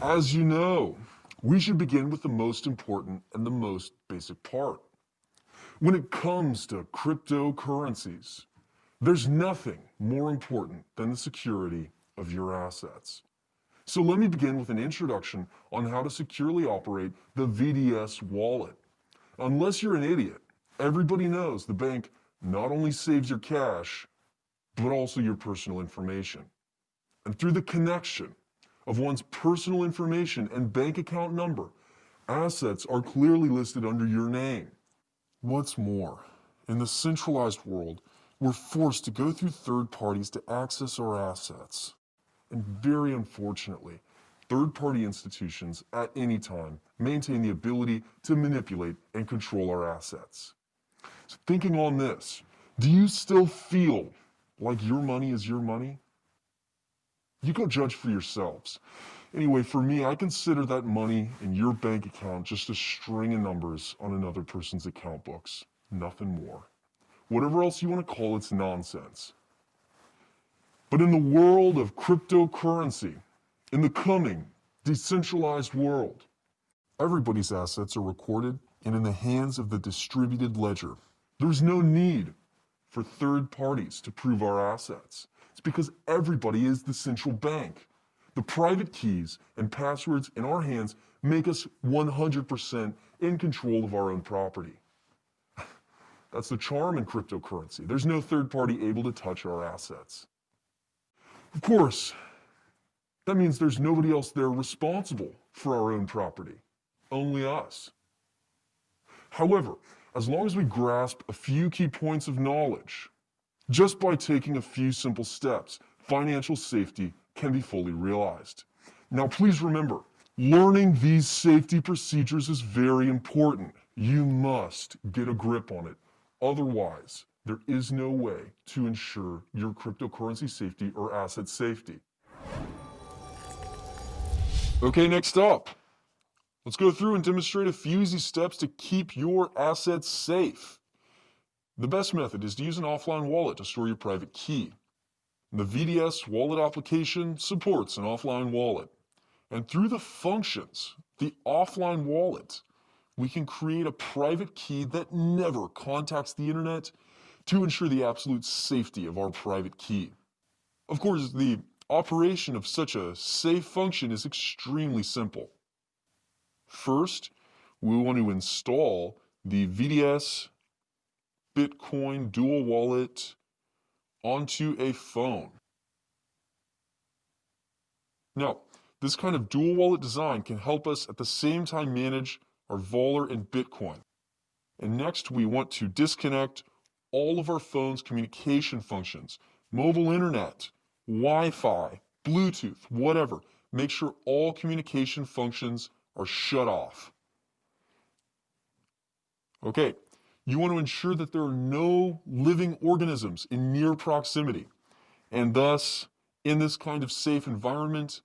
As you know, we should begin with the most important and the most basic part. When it comes to cryptocurrencies, there's nothing more important than the security of your assets. So let me begin with an introduction on how to securely operate the VDS wallet. Unless you're an idiot, everybody knows the bank not only saves your cash, but also your personal information. And through the connection of one's personal information and bank account number, assets are clearly listed under your name. What's more, in the centralized world, we're forced to go through third parties to access our assets. And very unfortunately, third-party institutions at any time maintain the ability to manipulate and control our assets. So thinking on this, do you still feel like your money is your money? You go judge for yourselves. Anyway, for me, I consider that money in your bank account just a string of numbers on another person's account books. Nothing more. Whatever else you want to call it's nonsense. But in the world of cryptocurrency, in the coming decentralized world, everybody's assets are recorded and in the hands of the distributed ledger. There's no need for third parties to prove our assets. It's because everybody is the central bank. The private keys and passwords in our hands make us 100% in control of our own property. That's the charm in cryptocurrency. There's no third party able to touch our assets. Of course, that means there's nobody else there responsible for our own property, only us. However, as long as we grasp a few key points of knowledge, just by taking a few simple steps, financial safety can be fully realized. Now, please remember, learning these safety procedures is very important. You must get a grip on it. Otherwise, there is no way to ensure your cryptocurrency safety or asset safety. Okay, next up, let's go through and demonstrate a few easy steps to keep your assets safe. The best method is to use an offline wallet to store your private key. The VDS wallet application supports an offline wallet. And through the functions, the offline wallet, we can create a private key that never contacts the internet to ensure the absolute safety of our private key. Of course, the operation of such a safe function is extremely simple. First, we want to install the VDS Bitcoin dual wallet onto a phone. Now, this kind of dual wallet design can help us at the same time manage our Volar and Bitcoin. And next, we want to disconnect all of our phone's communication functions, mobile internet, Wi-Fi, Bluetooth, whatever. Make sure all communication functions are shut off. Okay, you want to ensure that there are no living organisms in near proximity. And thus, in this kind of safe environment,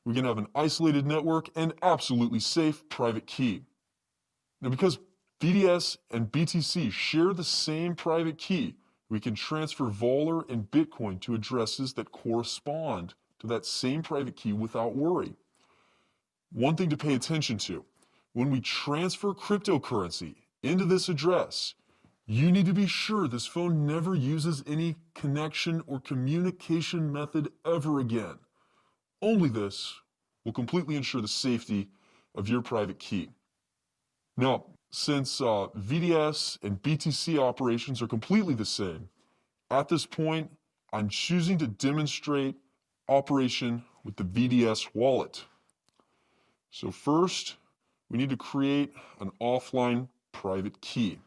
we can have an isolated network and absolutely safe private key. Now, because VDS and BTC share the same private key, we can transfer Volar and Bitcoin to addresses that correspond to that same private key without worry. One thing to pay attention to, when we transfer cryptocurrency into this address, you need to be sure this phone never uses any connection or communication method ever again. Only this will completely ensure the safety of your private key. Now, since VDS and BTC operations are completely the same, at this point, I'm choosing to demonstrate operation with the VDS wallet. So first, we need to create an offline private key.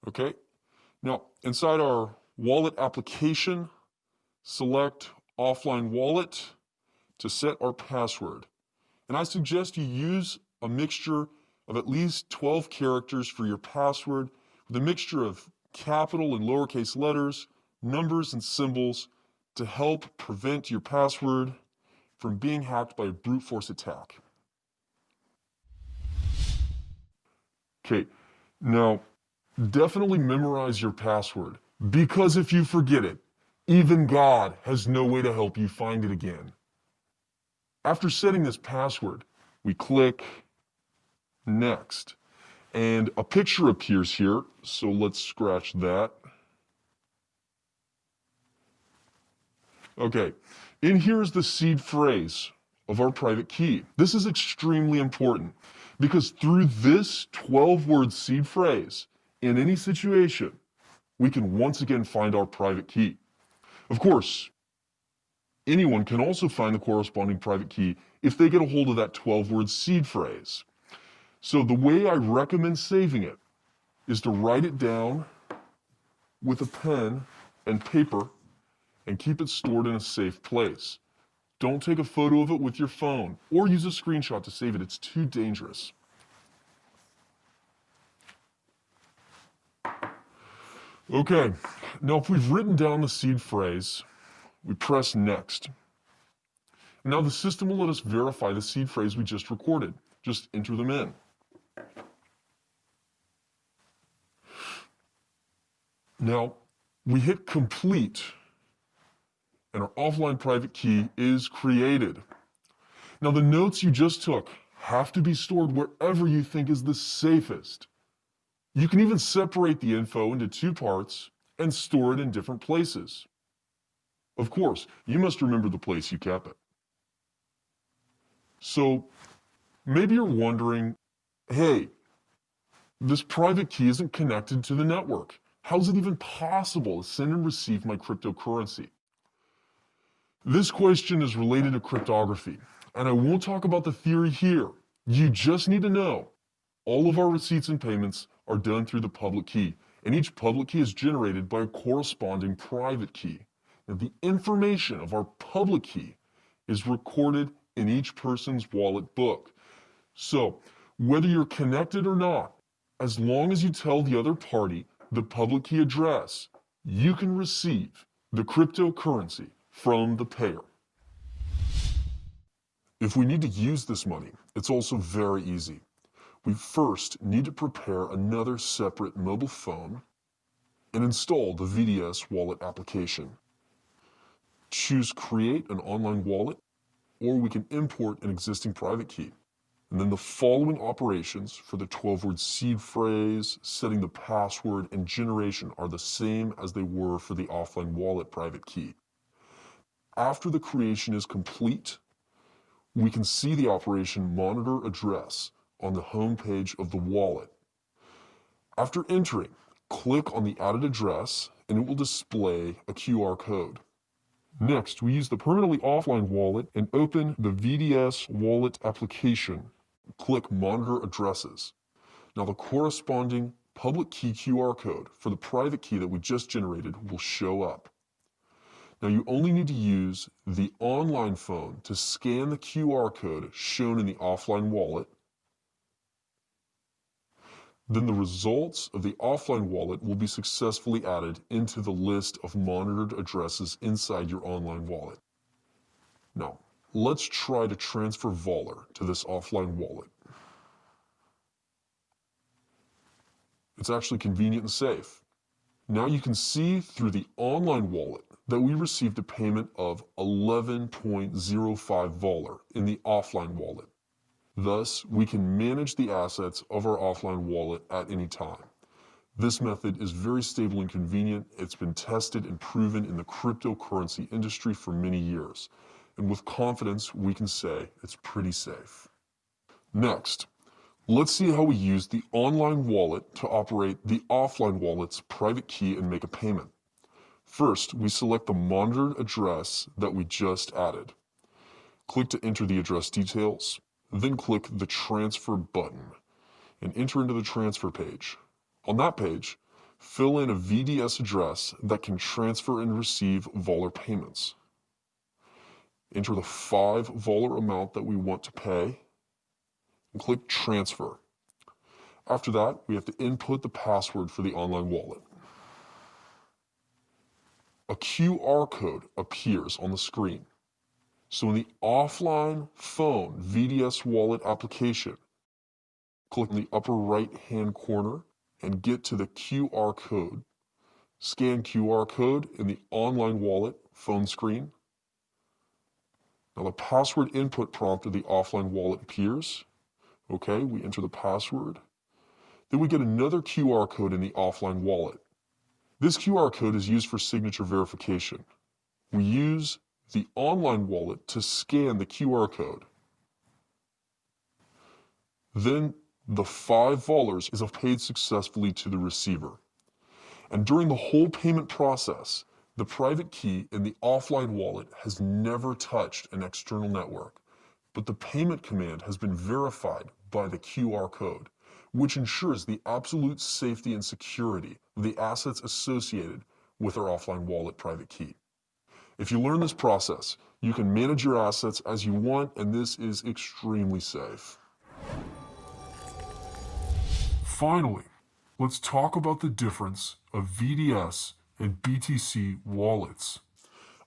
Okay, now inside our wallet application, select offline wallet to set our password. And I suggest you use a mixture of at least 12 characters for your password with a mixture of capital and lowercase letters, numbers and symbols to help prevent your password from being hacked by a brute force attack. Okay, now definitely memorize your password. Because if you forget it, even God has no way to help you find it again. After setting this password, we click Next. And a picture appears here, so let's scratch that. Okay, and here's the seed phrase of our private key. This is extremely important because through this 12-word seed phrase, in any situation, we can once again find our private key. Of course, anyone can also find the corresponding private key if they get a hold of that 12-word seed phrase. So the way I recommend saving it is to write it down with a pen and paper and keep it stored in a safe place. Don't take a photo of it with your phone or use a screenshot to save it. It's too dangerous. Okay, now if we've written down the seed phrase, we press Next. Now the system will let us verify the seed phrase we just recorded. Just enter them in. Now, we hit Complete, and our offline private key is created. Now, the notes you just took have to be stored wherever you think is the safest. You can even separate the info into two parts and store it in different places. Of course, you must remember the place you kept it. So, maybe you're wondering, hey, this private key isn't connected to the network. How is it even possible to send and receive my cryptocurrency? This question is related to cryptography, and I won't talk about the theory here. You just need to know all of our receipts and payments are done through the public key, and each public key is generated by a corresponding private key. And the information of our public key is recorded in each person's wallet book. So, whether you're connected or not, as long as you tell the other party the public key address, you can receive the cryptocurrency from the payer. If we need to use this money, it's also very easy. We first need to prepare another separate mobile phone and install the VDS wallet application. Choose Create an online wallet, or we can import an existing private key. And then the following operations for the 12-word seed phrase, setting the password, and generation are the same as they were for the offline wallet private key. After the creation is complete, we can see the operation monitor address on the home page of the wallet. After entering, click on the added address and it will display a QR code. Next, we use the permanently offline wallet and open the VDS wallet application. Click Monitor Addresses. Now the corresponding public key QR code for the private key that we just generated will show up. Now you only need to use the online phone to scan the QR code shown in the offline wallet. Then the results of the offline wallet will be successfully added into the list of monitored addresses inside your online wallet. Now, let's try to transfer Voller to this offline wallet. It's actually convenient and safe. Now you can see through the online wallet that we received a payment of 11.05 Voller in the offline wallet. Thus, we can manage the assets of our offline wallet at any time. This method is very stable and convenient. It's been tested and proven in the cryptocurrency industry for many years. And with confidence, we can say it's pretty safe. Next, let's see how we use the online wallet to operate the offline wallet's private key and make a payment. First, we select the monitored address that we just added. Click to enter the address details, then click the Transfer button and enter into the transfer page. On that page, fill in a VDS address that can transfer and receive Voller payments. Enter the 5 Voller amount that we want to pay and click Transfer. After that, we have to input the password for the online wallet. A QR code appears on the screen. So in the offline phone VDS wallet application, click in the upper right-hand corner and get to the QR code. Scan QR code in the online wallet phone screen. Now the password input prompt of the offline wallet appears. Okay, we enter the password. Then we get another QR code in the offline wallet. This QR code is used for signature verification. We use the online wallet to scan the QR code. Then the $5 is paid successfully to the receiver. And during the whole payment process, the private key in the offline wallet has never touched an external network, but the payment command has been verified by the QR code, which ensures the absolute safety and security of the assets associated with our offline wallet private key. If you learn this process, you can manage your assets as you want, and this is extremely safe. Finally, let's talk about the difference of VDS and BTC wallets.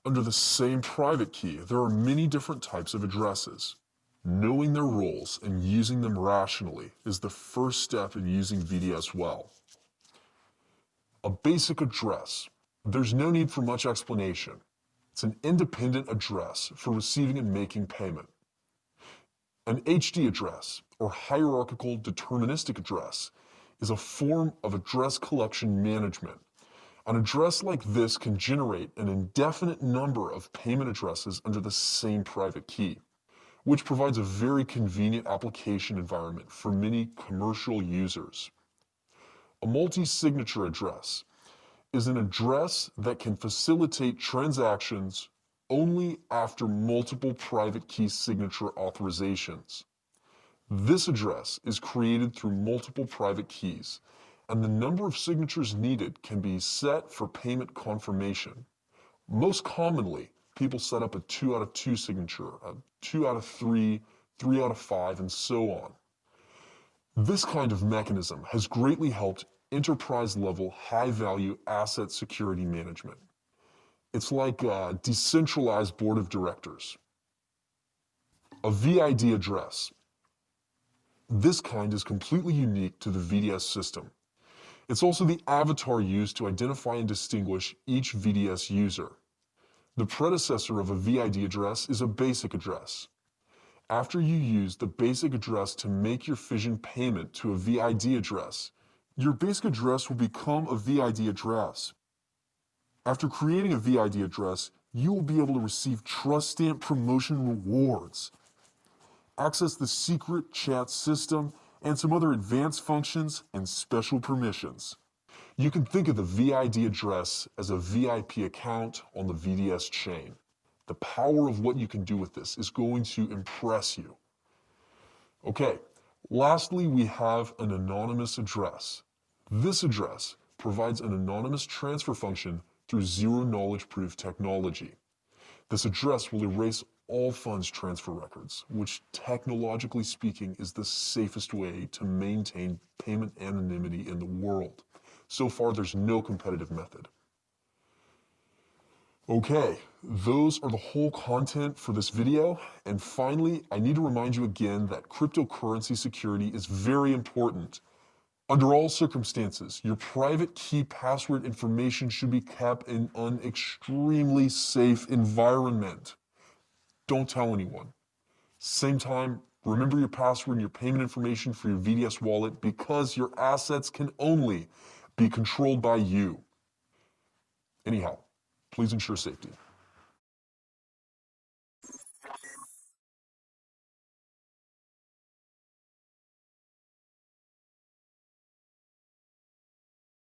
Under the same private key, there are many different types of addresses. Knowing their roles and using them rationally is the first step in using VDS well. A basic address. There's no need for much explanation. It's an independent address for receiving and making payment. An HD address, or hierarchical deterministic address, is a form of address collection management. An address like this can generate an indefinite number of payment addresses under the same private key, which provides a very convenient application environment for many commercial users. A multi-signature address is an address that can facilitate transactions only after multiple private key signature authorizations. This address is created through multiple private keys, and the number of signatures needed can be set for payment confirmation. Most commonly, people set up a 2 out of 2 signature, a 2 out of 3, 3 out of 5, and so on. This kind of mechanism has greatly helped enterprise-level, high-value asset security management. It's like a decentralized board of directors. A VID address. This kind is completely unique to the VDS system. It's also the avatar used to identify and distinguish each VDS user. The predecessor of a VID address is a basic address. After you use the basic address to make your fission payment to a VID address, your basic address will become a VID address. After creating a VID address, you will be able to receive trust stamp promotion rewards, access the secret chat system, and some other advanced functions and special permissions. You can think of the VID address as a VIP account on the VDS chain. The power of what you can do with this is going to impress you. Okay, lastly, we have an anonymous address. This address provides an anonymous transfer function through zero-knowledge proof technology. This address will erase all funds transfer records, which technologically speaking is the safest way to maintain payment anonymity in the world. So far, there's no competitive method. Okay, those are the whole content for this video. And finally, I need to remind you again that cryptocurrency security is very important. Under all circumstances, your private key password information should be kept in an extremely safe environment. Don't tell anyone. Same time, remember your password and your payment information for your VDS wallet because your assets can only be controlled by you. Anyhow, please ensure safety.